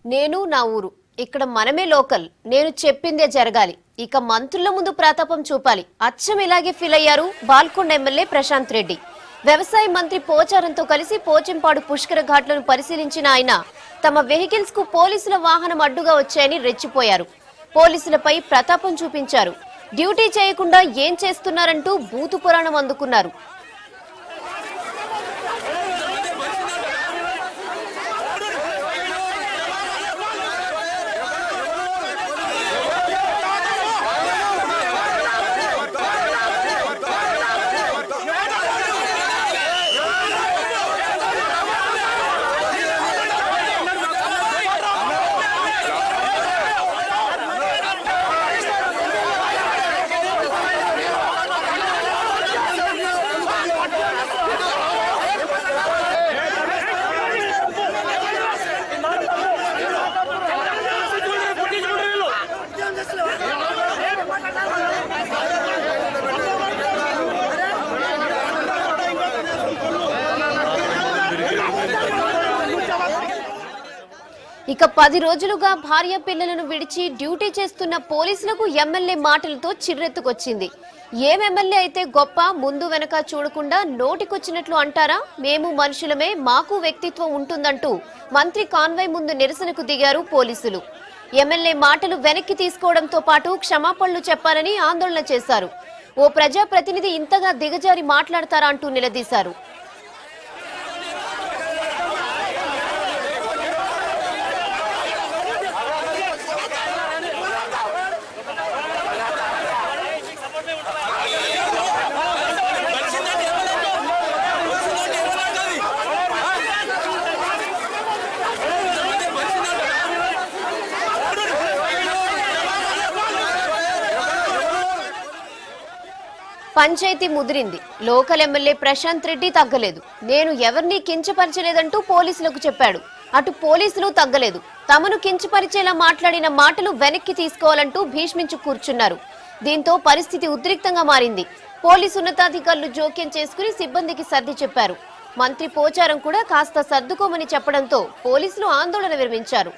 నేను నా ఊరు ఇక్కడ మనమే లోకల్ నేను చెప్పిందే జరగాలి ఇక మంత్రుల ముందు ప్రతాపం చూపాలి అచ్చం ఇలాగే ఫీల్ అయ్యారు బాల్కొండ ఎమ్మెల్యే ప్రశాంత్ రెడ్డి వ్యవసాయ మంత్రి పోచారంతో కలిసి పోచంపాడు పుష్కర ఘాట్లను పరిశీలించిన ఆయన తమ వెహికల్స్ కు పోలీసుల వాహనం అడ్డుగా వచ్చాయని రెచ్చిపోయారు పోలీసులపై ప్రతాపం చూపించారు డ్యూటీ చేయకుండా ఏం చేస్తున్నారంటూ బూతు పురాణం అందుకున్నారు ఇక 10 రోజులుగా భార్య పిల్లలను విడిచి డ్యూటీ చేస్తున్న పోలీసులకు ఎమ్మెల్యే మాటలతో చిర్రెత్తుకొచ్చింది ఏం ఎమ్మెల్యే అయితే గొప్ప ముందు వెనక చూడకుండా నోటికొచ్చినట్లు అంటారా మేము మనుషులమే మాకు వ్యక్తిత్వం ఉంటుందంటూ మంత్రి కాన్వాయ్ ముందు నిరసనకు దిగారు పోలీసులు ఎమ్మెల్యే మాటలు వెనక్కి తీసుకోవడంతో పాటు క్షమాపణలు చెప్పాలని ఆందోళన చేశారు ఓ ప్రజాప్రతినిధి ఇంతగా దిగజారి మాట్లాడతారా అంటూ నిలదీశారు పంచాయతీ ముదిరింది లోకల్ ఎమ్మెల్యే ప్రశాంత్ రెడ్డి తగ్గలేదు నేను ఎవరిని కించపరచలేదంటూ పోలీసులకు చెప్పాడు అటు పోలీసులు తగ్గలేదు తమను కించపరిచేలా మాట్లాడిన మాటలు వెనక్కి తీసుకోవాలంటూ భీష్మించు కూర్చున్నారు దీంతో పరిస్థితి ఉద్రిక్తంగా మారింది పోలీసు ఉన్నతాధికారులు జోక్యం చేసుకుని సిబ్బందికి సర్ది చెప్పారు మంత్రి పోచారం కూడా కాస్త సర్దుకోమని చెప్పడంతో పోలీసులు ఆందోళన విరమించారు